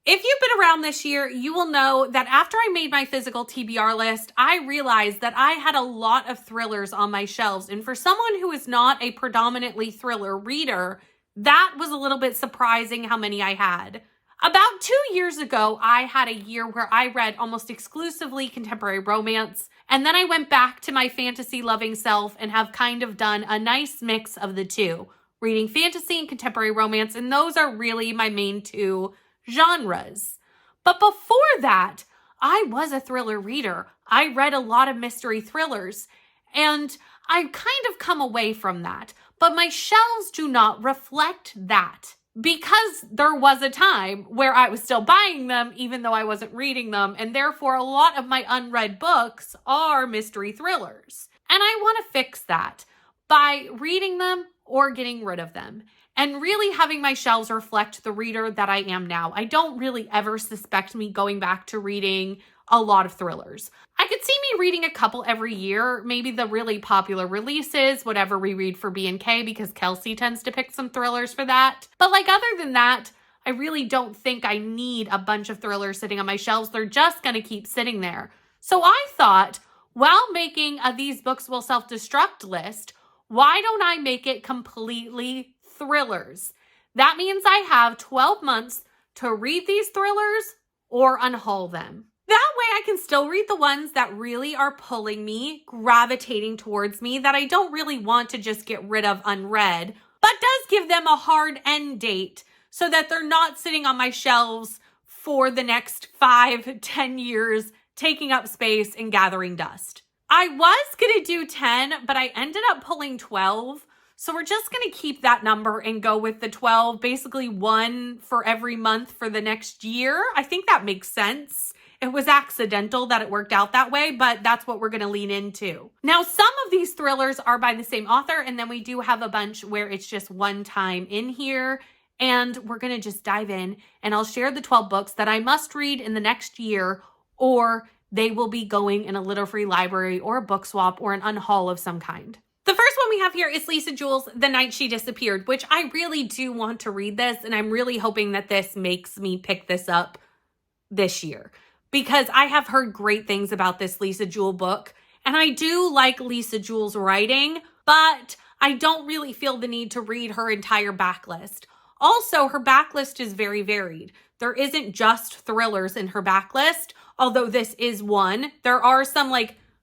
If you've been around this year, you will know that after I made my physical TBR list, I realized that I had a lot of thrillers on my shelves. And for someone who is not a predominantly thriller reader, that was a little bit surprising how many I had. About 2 years ago, I had a year where I read almost exclusively contemporary romance. And then I went back to my fantasy-loving self and have kind of done a nice mix of the two, reading fantasy and contemporary romance. And those are really my main two genres. But before that, I was a thriller reader. I read a lot of mystery thrillers, and I've kind of come away from that. But my shelves do not reflect that, because there was a time where I was still buying them even though I wasn't reading them, and therefore a lot of my unread books are mystery thrillers. And I want to fix that by reading them or getting rid of them, and really having my shelves reflect the reader that I am now. I don't really ever suspect me going back to reading a lot of thrillers. I could see me reading a couple every year, maybe the really popular releases, whatever we read for B&K, because Kelsey tends to pick some thrillers for that. But other than that, I really don't think I need a bunch of thrillers sitting on my shelves. They're just going to keep sitting there. So I thought, while making a These Books Will Self-Destruct list, why don't I make it completely thrillers? That means I have 12 months to read these thrillers or unhaul them. That way I can still read the ones that really are pulling me, gravitating towards me, that I don't really want to just get rid of unread, but does give them a hard end date so that they're not sitting on my shelves for the next 5-10 years, taking up space and gathering dust. I was going to do 10, but I ended up pulling 12. So we're just going to keep that number and go with the 12, basically one for every month for the next year. I think that makes sense. It was accidental that it worked out that way, but that's what we're going to lean into. Now, some of these thrillers are by the same author, and then we do have a bunch where it's just one time in here, and we're going to just dive in, and I'll share the 12 books that I must read in the next year, or they will be going in a Little Free Library or a book swap or an unhaul of some kind. The first one we have here is Lisa Jewell's The Night She Disappeared, which I really do want to read this, and I'm really hoping that this makes me pick this up this year, because I have heard great things about this Lisa Jewell book, and I do like Lisa Jewell's writing, but I don't really feel the need to read her entire backlist. Also, her backlist is very varied. There isn't just thrillers in her backlist, although this is one. There are some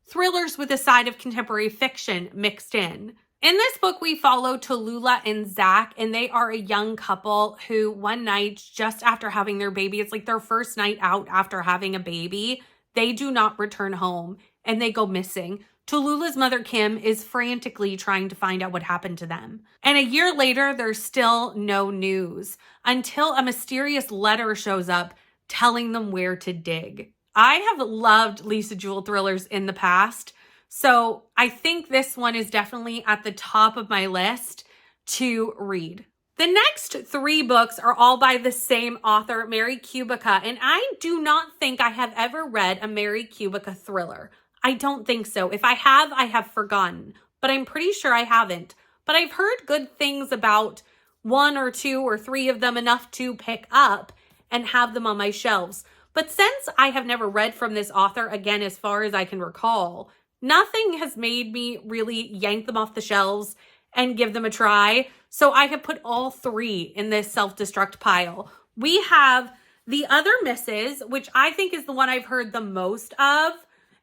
thrillers with a side of contemporary fiction mixed in. In this book, we follow Tallulah and Zach, and they are a young couple who one night, just after having their baby, it's their first night out after having a baby, they do not return home and they go missing. Tallulah's mother, Kim, is frantically trying to find out what happened to them. And a year later, there's still no news until a mysterious letter shows up telling them where to dig. I have loved Lisa Jewell thrillers in the past, so I think this one is definitely at the top of my list to read. The next 3 books are all by the same author, Mary Kubica, and I do not think I have ever read a Mary Kubica thriller. I don't think so. If I have forgotten, but I'm pretty sure I haven't. But I've heard good things about 1 or 2 or 3 of them, enough to pick up and have them on my shelves. But since I have never read from this author, again, as far as I can recall, nothing has made me really yank them off the shelves and give them a try. So I have put all 3 in this self-destruct pile. We have The Other Misses, which I think is the one I've heard the most of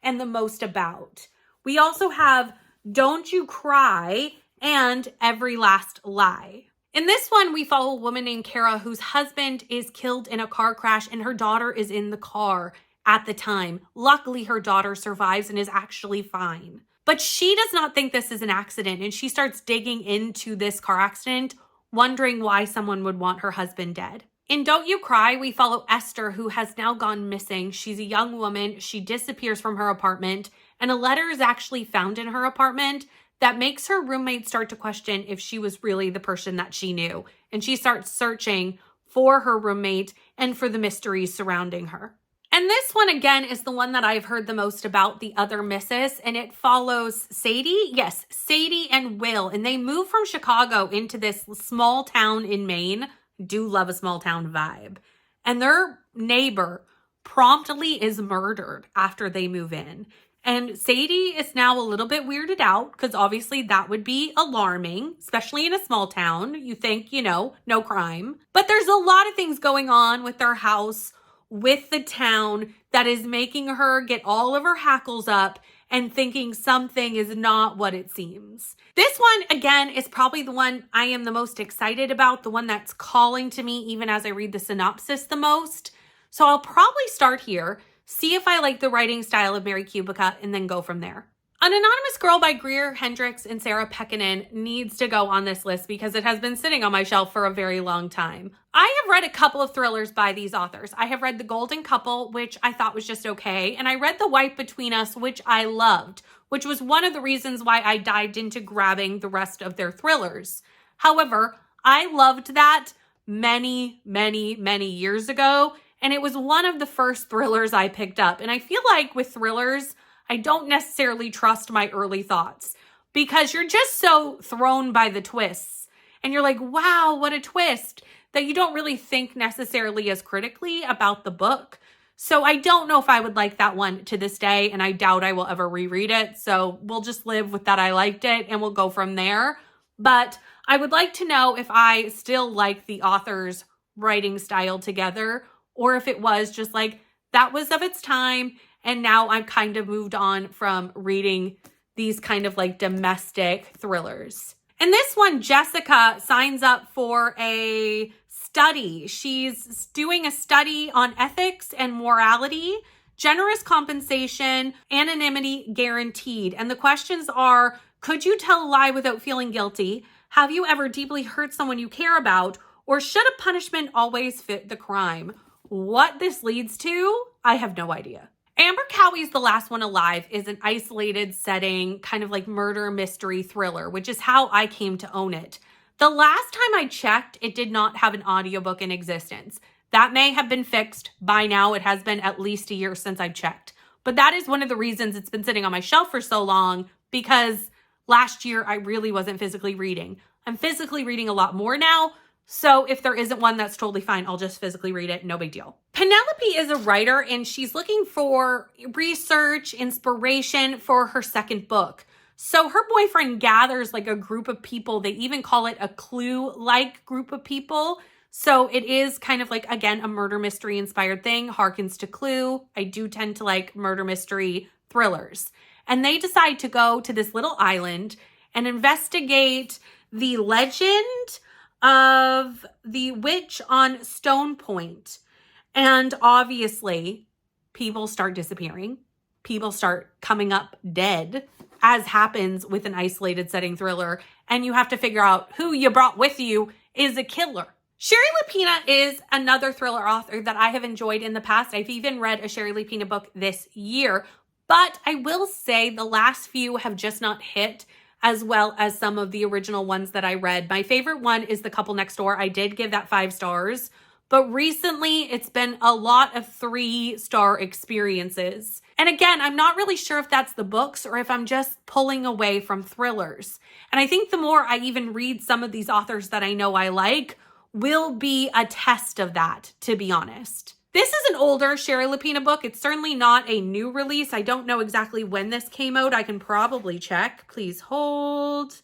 and the most about. We also have Don't You Cry and Every Last Lie. In this one, we follow a woman named Kara whose husband is killed in a car crash and her daughter is in the car at the time. Luckily, her daughter survives and is actually fine. But she does not think this is an accident, and she starts digging into this car accident, wondering why someone would want her husband dead. In Don't You Cry, we follow Esther, who has now gone missing. She's a young woman. She disappears from her apartment, and a letter is actually found in her apartment that makes her roommate start to question if she was really the person that she knew. And she starts searching for her roommate and for the mysteries surrounding her. And this one, again, is the one that I've heard the most about, The Other Misses, and it follows Sadie. Yes, Sadie and Will, and they move from Chicago into this small town in Maine. Do love a small town vibe. and their neighbor promptly is murdered after they move in. And Sadie is now a little bit weirded out because obviously that would be alarming, especially in a small town. You think, no crime. But there's a lot of things going on with their house, with the town, that is making her get all of her hackles up and thinking something is not what it seems. This one, again, is probably the one I am the most excited about, the one that's calling to me even as I read the synopsis the most. So I'll probably start here, see if I like the writing style of Mary Kubica, and then go from there. An Anonymous Girl by Greer Hendricks and Sarah Pekkanen needs to go on this list because it has been sitting on my shelf for a very long time. I have read a couple of thrillers by these authors. I have read The Golden Couple, which I thought was just okay, and I read The Wife Between Us, which I loved, which was one of the reasons why I dived into grabbing the rest of their thrillers. However, I loved that many, many, many years ago, and it was one of the first thrillers I picked up. And I feel like with thrillers, I don't necessarily trust my early thoughts because you're just so thrown by the twists. And you're like, wow, what a twist, that you don't really think necessarily as critically about the book. So I don't know if I would like that one to this day, and I doubt I will ever reread it. So we'll just live with that I liked it, and we'll go from there. But I would like to know if I still like the author's writing style together, or if it was just like, that was of its time, and now I've kind of moved on from reading these kind of like domestic thrillers. In this one, Jessica signs up for a study. She's doing a study on ethics and morality, generous compensation, anonymity guaranteed. And the questions are, could you tell a lie without feeling guilty? Have you ever deeply hurt someone you care about? Or should a punishment always fit the crime? What this leads to, I have no idea. Amber Cowie's The Last One Alive is an isolated setting, kind of like murder mystery thriller, which is how I came to own it. The last time I checked, it did not have an audiobook in existence. That may have been fixed by now. It has been at least a year since I've checked. But that is one of the reasons it's been sitting on my shelf for so long, because last year I really wasn't physically reading. I'm physically reading a lot more now. So if there isn't one, that's totally fine. I'll just physically read it. No big deal. Penelope is a writer, and she's looking for research, inspiration for her second book. So her boyfriend gathers like a group of people. They even call it a Clue-like group of people. So it is kind of like, again, a murder mystery inspired thing. Harkens to Clue. I do tend to like murder mystery thrillers. And they decide to go to this little island and investigate the legend of the witch on Stone Point. And obviously, people start disappearing. People start coming up dead, as happens with an isolated setting thriller. And you have to figure out who you brought with you is a killer. Sherry Lapina is another thriller author that I have enjoyed in the past. I've even read a Sherry Lapina book this year. But I will say the last few have just not hit as well as some of the original ones that I read. My favorite one is The Couple Next Door. I did give that 5 stars, but recently it's been a lot of 3-star experiences. And again, I'm not really sure if that's the books or if I'm just pulling away from thrillers. And I think the more I even read some of these authors that I know I like will be a test of that, to be honest. This is an older Sherry Lapina book. It's certainly not a new release. I don't know exactly when this came out. I can probably check. Please hold.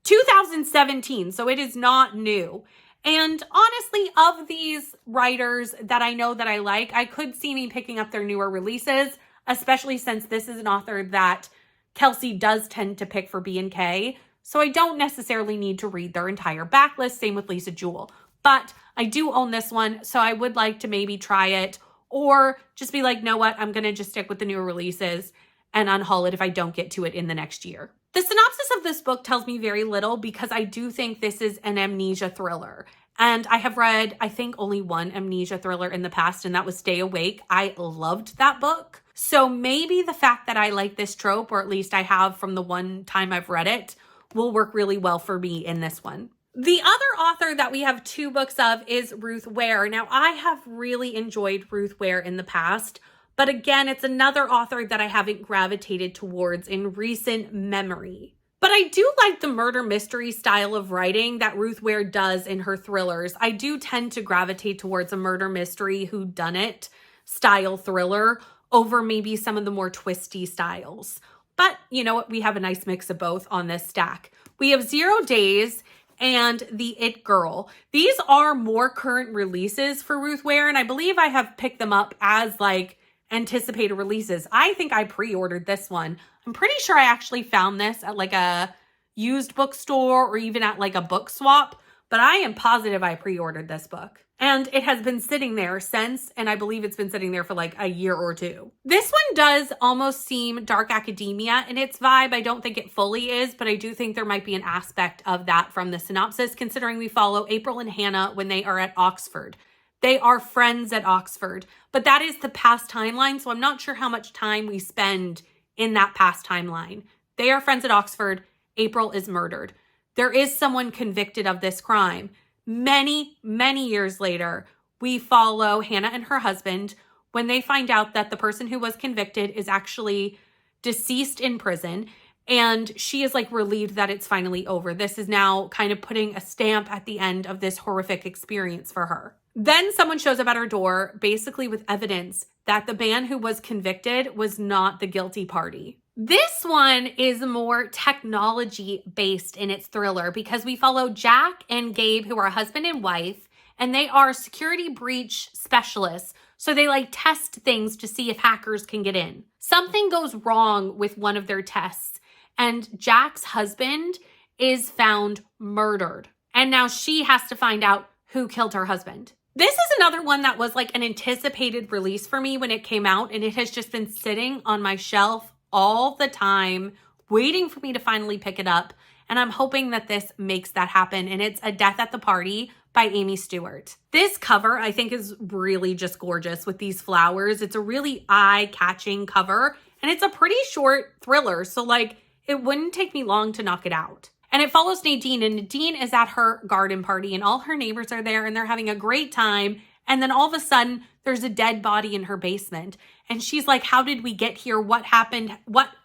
2017, so it is not new. And honestly, of these writers that I know that I like, I could see me picking up their newer releases, especially since this is an author that Kelsey does tend to pick for B&K. So I don't necessarily need to read their entire backlist. Same with Lisa Jewell. But I do own this one, so I would like to maybe try it or just be like, know what, I'm going to just stick with the newer releases and unhaul it if I don't get to it in the next year. The synopsis of this book tells me very little because I do think this is an amnesia thriller. And I have read, I think, only one amnesia thriller in the past, and that was Stay Awake. I loved that book. So maybe the fact that I like this trope, or at least I have from the one time I've read it, will work really well for me in this one. The other author that we have 2 books of is Ruth Ware. Now, I have really enjoyed Ruth Ware in the past, but again, it's another author that I haven't gravitated towards in recent memory. But I do like the murder mystery style of writing that Ruth Ware does in her thrillers. I do tend to gravitate towards a murder mystery whodunit style thriller over maybe some of the more twisty styles. But you know what? We have a nice mix of both on this stack. We have 0 Days and The It Girl. These are more current releases for Ruth Ware, and I believe I have picked them up as like anticipated releases. I think I pre-ordered this one. I'm pretty sure I actually found this at like a used bookstore or even at like a book swap, but I am positive I pre-ordered this book. And it has been sitting there since, and I believe it's been sitting there for like a year or two. This one does almost seem dark academia in its vibe. I don't think it fully is, but I do think there might be an aspect of that from the synopsis, considering we follow April and Hannah when they are at Oxford. They are friends at Oxford, but that is the past timeline, so I'm not sure how much time we spend in that past timeline. They are friends at Oxford. April is murdered. There is someone convicted of this crime. Many, many years later, we follow Hannah and her husband when they find out that the person who was convicted is actually deceased in prison, and she is like relieved that it's finally over. This is now kind of putting a stamp at the end of this horrific experience for her. Then someone shows up at her door, basically with evidence that the man who was convicted was not the guilty party. This one is more technology-based in its thriller because we follow Jack and Gabe, who are husband and wife, and they are security breach specialists. So they like test things to see if hackers can get in. Something goes wrong with one of their tests, and Jack's husband is found murdered. And now she has to find out who killed her husband. This is another one that was like an anticipated release for me when it came out, and it has just been sitting on my shelf all the time, waiting for me to finally pick it up. And I'm hoping that this makes that happen. And it's A Death at the Party by Amy Stewart. This cover, I think, is really just gorgeous with these flowers. It's a really eye-catching cover, and it's a pretty short thriller. So like, it wouldn't take me long to knock it out. And it follows Nadine, and Nadine is at her garden party, and all her neighbors are there, and they're having a great time. And then all of a sudden, there's a dead body in her basement. And she's like, how did we get here? What happened?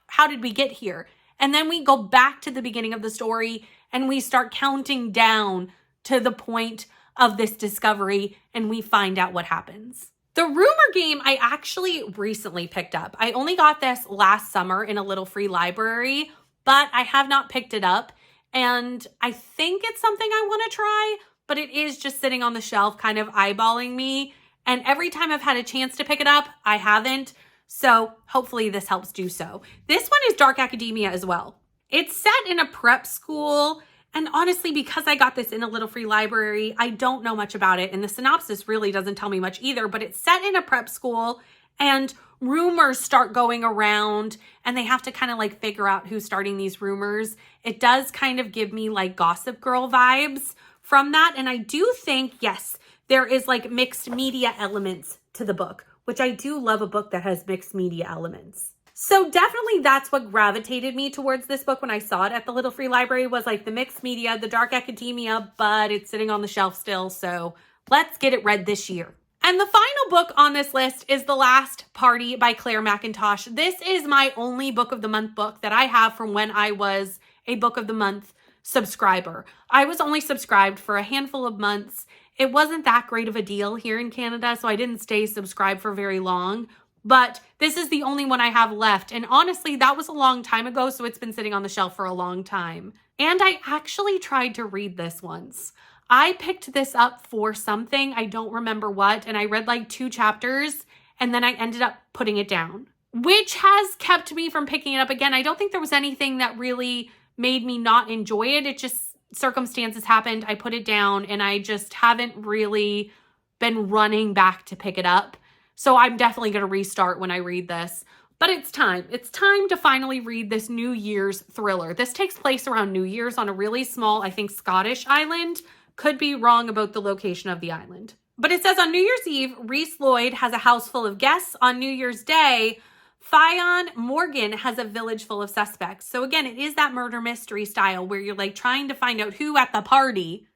How did we get here? And then we go back to the beginning of the story, and we start counting down to the point of this discovery, and we find out what happens. The Rumor Game, I actually recently picked up. I only got this last summer in a little free library, but I have not picked it up. And I think it's something I want to try, but it is just sitting on the shelf kind of eyeballing me. And every time I've had a chance to pick it up, I haven't. So hopefully this helps do so. This one is dark academia as well. It's set in a prep school. And honestly, because I got this in a little free library, I don't know much about it. And the synopsis really doesn't tell me much either, but it's set in a prep school, and rumors start going around, and they have to kind of like figure out who's starting these rumors. It does kind of give me like Gossip Girl vibes from that. And I do think, yes, there is like mixed media elements to the book, which I do love a book that has mixed media elements. So definitely that's what gravitated me towards this book when I saw it at the little free library, was like the mixed media, the dark academia, but it's sitting on the shelf still. So let's get it read this year. And the final book on this list is The Last Party by Claire McIntosh. This is my only book of the month book that I have from when I was a book of the month subscriber. I was only subscribed for a handful of months. It wasn't that great of a deal here in Canada, so I didn't stay subscribed for very long. But this is the only one I have left. And honestly, that was a long time ago, so it's been sitting on the shelf for a long time. And I actually tried to read this once. I picked this up for something, I don't remember what, and I read like 2 chapters, and then I ended up putting it down, which has kept me from picking it up again. I don't think there was anything that really made me not enjoy it. It just, circumstances happened, I put it down, and I just haven't really been running back to pick it up. So I'm definitely going to restart when I read this. But it's time. It's time to finally read this New Year's thriller. This takes place around New Year's on a really small, I think, Scottish island. Could be wrong about the location of the island. But it says on New Year's Eve, Reese Lloyd has a house full of guests. On New Year's Day, Fionn Morgan has a village full of suspects. So again, it is that murder mystery style where you're like trying to find out who at the party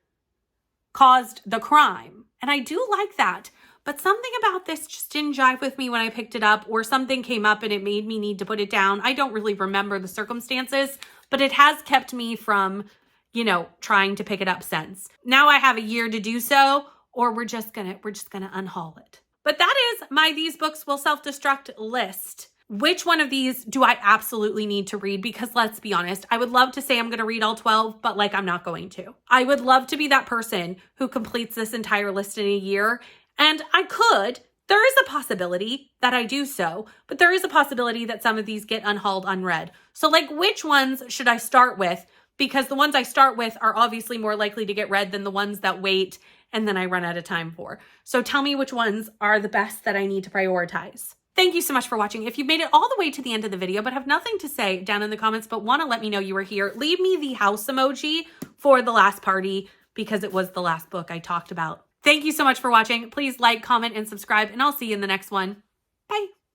caused the crime. And I do like that. But something about this just didn't jive with me when I picked it up, or something came up and it made me need to put it down. I don't really remember the circumstances, but it has kept me from, you know, trying to pick it up since. Now I have a year to do so, or we're just gonna unhaul it. But that is my These Books Will Self-Destruct list. Which one of these do I absolutely need to read? Because let's be honest, I would love to say I'm going to read all 12, but like I'm not going to. I would love to be that person who completes this entire list in a year. And I could. There is a possibility that I do so, but there is a possibility that some of these get unhauled unread. So like, which ones should I start with? Because the ones I start with are obviously more likely to get read than the ones that wait and then I run out of time for. So tell me which ones are the best that I need to prioritize. Thank you so much for watching. If you made it all the way to the end of the video but have nothing to say down in the comments but want to let me know you were here, leave me the house emoji for The Last Party because it was the last book I talked about. Thank you so much for watching. Please like, comment, and subscribe, and I'll see you in the next one. Bye.